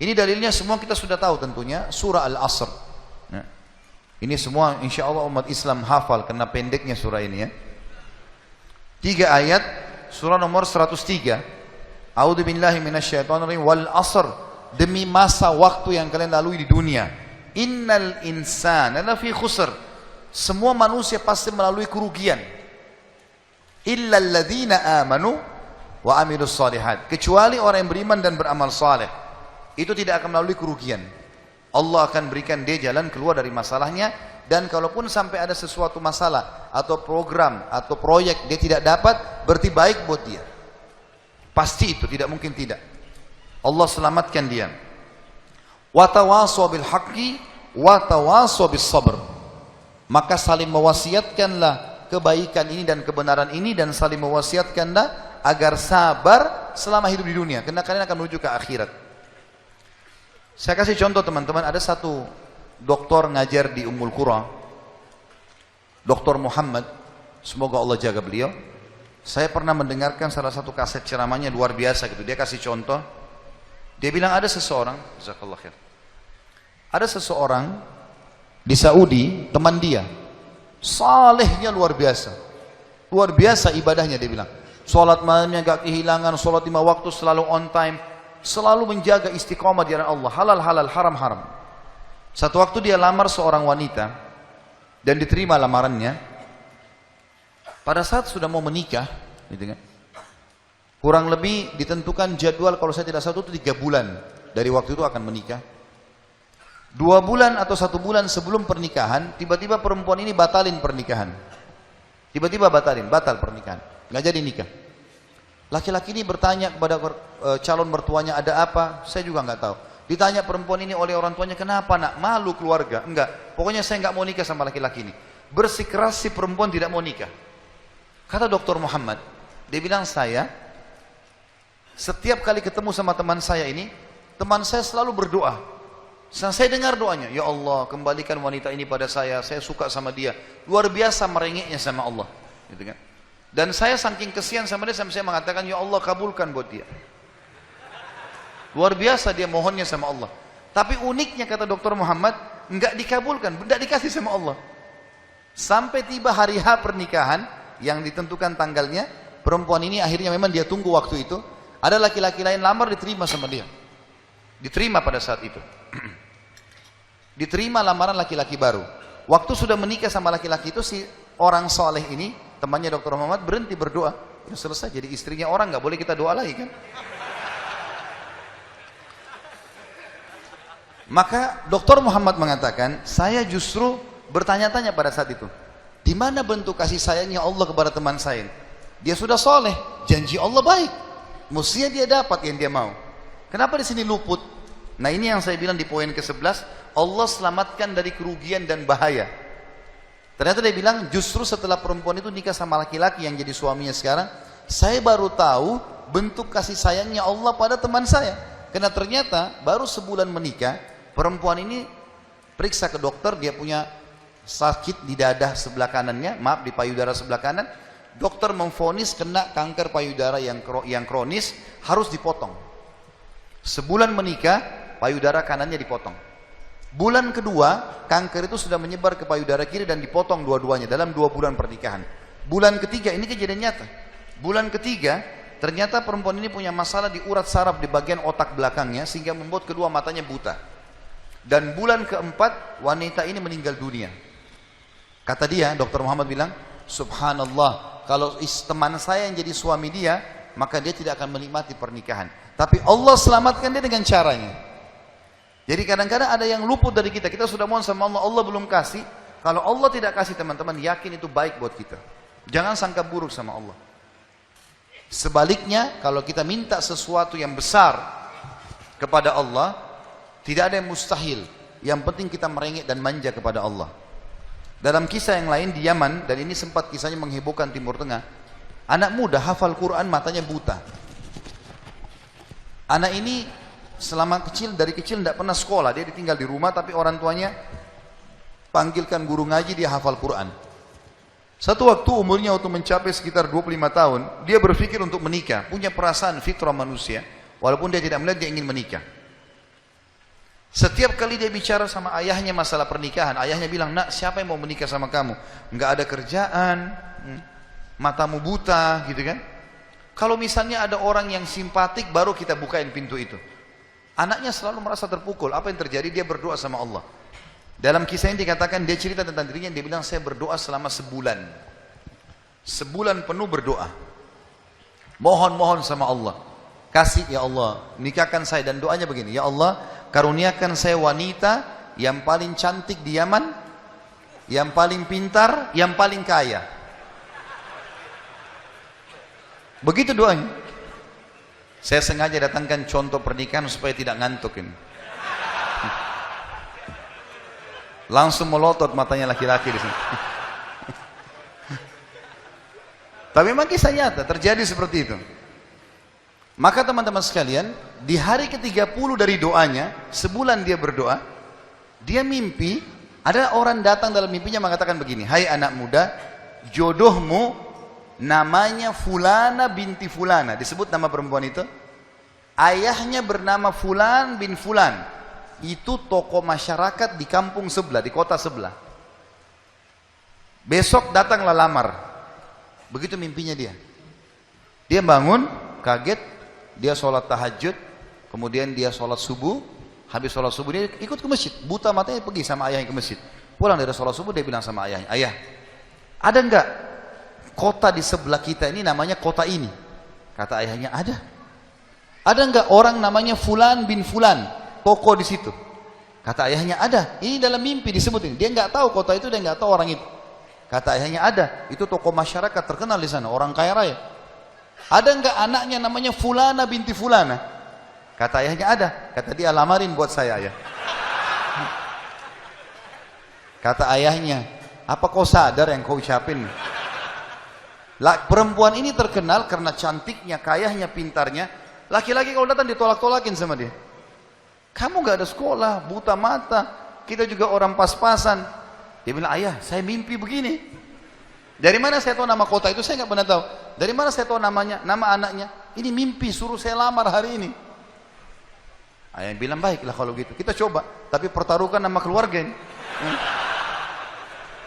Ini dalilnya semua kita sudah tahu tentunya, surah Al-Asr. Ya. Ini semua insya Allah umat Islam hafal karena pendeknya surah ini ya. 3 ayat, surah nomor 103. A'udzubillahi minasyaitonirrajim wal asr, demi masa waktu yang kalian lalui di dunia. Innal insana lafi khusr, semua manusia pasti melalui kerugian. Illal ladzina amanu wa amilus shalihat, kecuali orang yang beriman dan beramal saleh. Itu tidak akan melalui kerugian. Allah akan berikan dia jalan keluar dari masalahnya, dan kalaupun sampai ada sesuatu masalah atau program atau proyek dia tidak dapat, berarti baik buat dia. Pasti itu, tidak mungkin tidak. Allah selamatkan dia. Wa tawasaw bil haqqi wa tawasaw bis sabr. Maka saling mewasiatkanlah kebaikan ini dan kebenaran ini, dan saling mewasiatkanlah agar sabar selama hidup di dunia, karena kalian akan menuju ke akhirat. Saya kasih contoh teman-teman, ada satu doktor ngajar di Ummul Qura, Dr. Muhammad, semoga Allah jaga beliau. Saya pernah mendengarkan salah satu kaset ceramahnya luar biasa gitu. Dia kasih contoh, dia bilang ada seseorang, jazakallah khair, ada seseorang di Saudi, teman dia, salehnya luar biasa ibadahnya. Dia bilang sholat malamnya gak kehilangan, sholat 5 waktu selalu on time, selalu menjaga istiqomah di jalan Allah, halal, haram. Satu waktu dia lamar seorang wanita dan diterima lamarannya. Pada saat sudah mau menikah, gitu kan, kurang lebih ditentukan jadwal, kalau saya tidak salah itu 3 bulan dari waktu itu akan menikah. 2 bulan atau 1 bulan sebelum pernikahan, tiba-tiba perempuan ini batalin pernikahan. Batal pernikahan, nggak jadi nikah. Laki-laki ini bertanya kepada calon mertuanya, ada apa? Saya juga nggak tahu. Ditanya perempuan ini oleh orang tuanya, kenapa nak? Malu keluarga? Enggak, pokoknya saya nggak mau nikah sama laki-laki ini. Bersikeras si perempuan tidak mau nikah. Kata Dr. Muhammad, dia bilang, saya setiap kali ketemu sama teman saya ini, teman saya selalu berdoa. Saya dengar doanya, ya Allah kembalikan wanita ini pada saya suka sama dia. Luar biasa merengeknya sama Allah, gitu kan. Dan saya saking kesian sama dia, sampai saya mengatakan, ya Allah kabulkan buat dia. Luar biasa dia mohonnya sama Allah. Tapi uniknya kata Dr. Muhammad, enggak dikabulkan, enggak dikasih sama Allah. Sampai tiba hari H pernikahan yang ditentukan tanggalnya, perempuan ini akhirnya memang dia tunggu waktu itu, ada laki-laki lain lamar, diterima sama dia. Diterima pada saat itu. Diterima lamaran laki-laki baru. Waktu sudah menikah sama laki-laki itu, si orang soleh ini, temannya Dr. Muhammad, berhenti berdoa. Ya selesai, jadi istrinya orang, nggak boleh kita doa lagi kan. Maka Dr. Muhammad mengatakan, saya justru bertanya-tanya pada saat itu, di mana bentuk kasih sayangnya Allah kepada teman saya? Dia sudah soleh, janji Allah baik, mestinya dia dapat yang dia mau. Kenapa di sini luput? Nah ini yang saya bilang di poin ke-11, Allah selamatkan dari kerugian dan bahaya. Ternyata dia bilang, justru setelah perempuan itu nikah sama laki-laki yang jadi suaminya sekarang, saya baru tahu bentuk kasih sayangnya Allah pada teman saya. Karena ternyata baru sebulan menikah, perempuan ini periksa ke dokter, dia punya sakit di dada sebelah kanannya, maaf di payudara sebelah kanan. Dokter memvonis kena kanker payudara yang kronis, harus dipotong. Sebulan menikah, payudara kanannya dipotong. Bulan kedua, kanker itu sudah menyebar ke payudara kiri dan dipotong dua-duanya dalam 2 bulan pernikahan. Bulan ketiga, ini kejadian nyata. Bulan ketiga, ternyata perempuan ini punya masalah di urat saraf di bagian otak belakangnya, sehingga membuat kedua matanya buta. Dan bulan keempat, wanita ini meninggal dunia. Kata dia, Dr. Muhammad bilang, subhanallah, kalau teman saya yang jadi suami dia, maka dia tidak akan menikmati pernikahan. Tapi Allah selamatkan dia dengan caranya. Jadi kadang-kadang ada yang luput dari kita. Kita sudah mohon sama Allah, Allah belum kasih. Kalau Allah tidak kasih, teman-teman, yakin itu baik buat kita. Jangan sangka buruk sama Allah. Sebaliknya, kalau kita minta sesuatu yang besar kepada Allah, tidak ada yang mustahil. Yang penting kita merengek dan manja kepada Allah. Dalam kisah yang lain di Yaman, dan ini sempat kisahnya menghebohkan Timur Tengah, anak muda hafal Quran, matanya buta. Anak ini dari kecil tidak pernah sekolah, dia ditinggal di rumah, tapi orang tuanya panggilkan guru ngaji, dia hafal Quran. Satu waktu umurnya waktu mencapai sekitar 25 tahun, dia berpikir untuk menikah, punya perasaan fitrah manusia, walaupun dia tidak melihat dia ingin menikah. Setiap kali dia bicara sama ayahnya masalah pernikahan, ayahnya bilang, nak siapa yang mau menikah sama kamu? Nggak ada kerjaan, matamu buta gitu kan. Kalau misalnya ada orang yang simpatik baru kita bukain pintu itu. Anaknya selalu merasa terpukul. Apa yang terjadi? Dia berdoa sama Allah. Dalam kisah ini dikatakan, dia cerita tentang dirinya, dia bilang saya berdoa selama sebulan. Sebulan penuh berdoa. Mohon sama Allah. Kasih ya Allah, nikahkan saya. Dan doanya begini, ya Allah, karuniakan saya wanita yang paling cantik di Yaman, yang paling pintar, yang paling kaya. Begitu doanya. Saya sengaja datangkan contoh pernikahan supaya tidak ngantuk ini. Langsung melotot matanya laki-laki di sini. Tapi memang kisah nyata terjadi seperti itu. Maka teman-teman sekalian, di hari ke-30 dari doanya, sebulan dia berdoa, dia mimpi, ada orang datang dalam mimpinya mengatakan begini, hai anak muda, jodohmu namanya Fulana binti Fulana, disebut nama perempuan itu, ayahnya bernama Fulan bin Fulan, itu tokoh masyarakat di kampung sebelah, di kota sebelah. Besok datanglah lamar. Begitu mimpinya dia. Dia bangun, kaget, dia sholat tahajud, kemudian dia sholat subuh, habis sholat subuh dia ikut ke masjid, buta matanya pergi sama ayahnya ke masjid. Pulang dari sholat subuh dia bilang sama ayahnya, ayah, ada enggak kota di sebelah kita ini namanya kota ini? Kata ayahnya, ada. Ada enggak orang namanya Fulan bin Fulan, toko di situ? Kata ayahnya, ada. Ini dalam mimpi disebut ini. Dia enggak tahu kota itu, dia enggak tahu orang itu. Kata ayahnya, ada. Itu toko masyarakat terkenal di sana, orang kaya raya. Ada enggak anaknya namanya Fulana binti Fulana? Kata ayahnya, ada. Kata dia, lamarin buat saya ya. Kata ayahnya, apa kau sadar yang kau ucapin? Perempuan ini terkenal karena cantiknya, kayahnya, pintarnya. Laki-laki kalau datang ditolak-tolakin sama dia. Kamu gak ada sekolah, buta mata, kita juga orang pas-pasan. Dia bilang, ayah saya mimpi begini. Dari mana saya tahu nama kota itu? Saya nggak pernah tahu. Dari mana saya tahu namanya, nama anaknya? Ini mimpi, suruh saya lamar hari ini. Ayah bilang, baiklah kalau gitu. Kita coba, tapi pertaruhkan nama keluarga ini.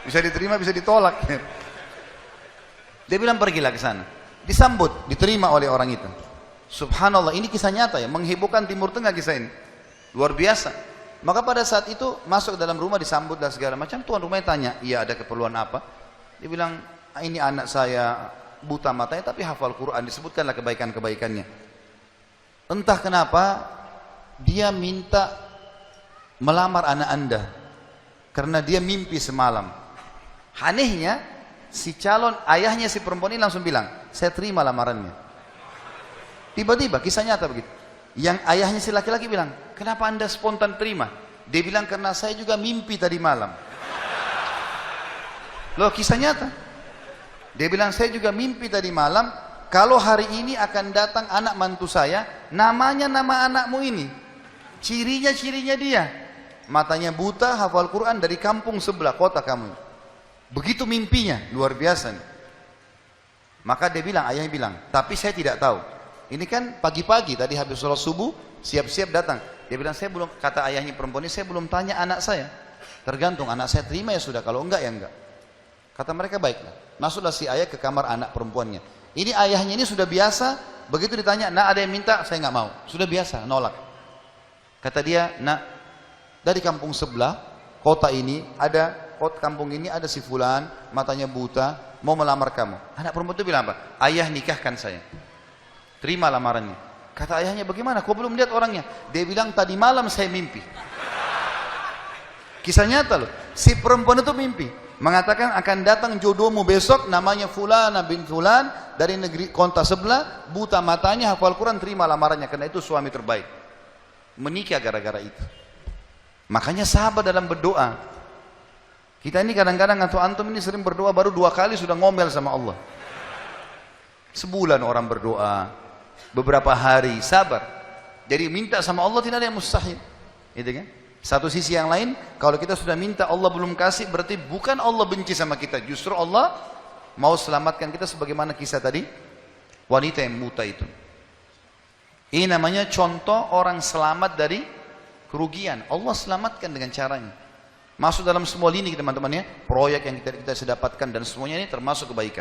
Bisa diterima, bisa ditolak. Dia bilang, pergilah ke sana. Disambut, diterima oleh orang itu. Subhanallah, ini kisah nyata ya, menghebohkan Timur Tengah kisah ini. Luar biasa. Maka pada saat itu masuk ke dalam rumah, disambut dan segala macam. Tuan rumahnya tanya, iya ada keperluan apa? Dia bilang, ini anak saya buta matanya tapi hafal Quran, disebutkanlah kebaikan-kebaikannya. Entah kenapa dia minta melamar anak anda karena dia mimpi semalam. Anehnya si calon ayahnya si perempuan ini langsung bilang, saya terima lamarannya. Tiba-tiba kisah nyata begitu. Yang ayahnya si laki-laki bilang, kenapa anda spontan terima? Dia bilang, karena saya juga mimpi tadi malam. Loh, kisah nyata. Dia bilang, saya juga mimpi tadi malam, kalau hari ini akan datang anak mantu saya, namanya nama anakmu ini. Cirinya dia. Matanya buta, hafal Quran, dari kampung sebelah kota kamu. Begitu mimpinya, luar biasa. Maka dia bilang, ayahnya bilang, tapi saya tidak tahu. Ini kan pagi-pagi, tadi habis sholat subuh, siap-siap datang. Dia bilang, saya belum, kata ayahnya perempuan ini, saya belum tanya anak saya. Tergantung, anak saya terima ya sudah, kalau enggak ya enggak. Kata mereka, baiklah. Masuklah si ayah ke kamar anak perempuannya. Ini ayahnya ini sudah biasa, begitu ditanya, nak ada yang minta, saya nggak mau. Sudah biasa, nolak. Kata dia, nak, dari kampung sebelah, kota ini, kampung ini ada si Fulan, matanya buta, mau melamar kamu. Anak perempuan itu bilang apa? Ayah nikahkan saya. Terima lamarannya. Kata ayahnya, bagaimana? Kau belum lihat orangnya? Dia bilang, tadi malam saya mimpi. Kisah nyata loh. Si perempuan itu mimpi. Mengatakan akan datang jodohmu besok, namanya Fulana bin Fulan, dari negeri kota sebelah, buta matanya, hafal Quran, terima lamarannya, karena itu suami terbaik. Menikah gara-gara itu. Makanya sahabat dalam berdoa. Kita ini kadang-kadang atau antum ini sering berdoa, baru 2 kali sudah ngomel sama Allah. Sebulan orang berdoa, beberapa hari, sabar. Jadi minta sama Allah tidak ada yang mustahil. Gitu kan? Satu sisi yang lain, kalau kita sudah minta Allah belum kasih, berarti bukan Allah benci sama kita, justru Allah mau selamatkan kita, sebagaimana kisah tadi wanita yang buta itu. Ini namanya contoh orang selamat dari kerugian. Allah selamatkan dengan caranya. Masuk dalam semua lini teman-teman ya, proyek yang kita dapatkan dan semuanya ini termasuk kebaikan.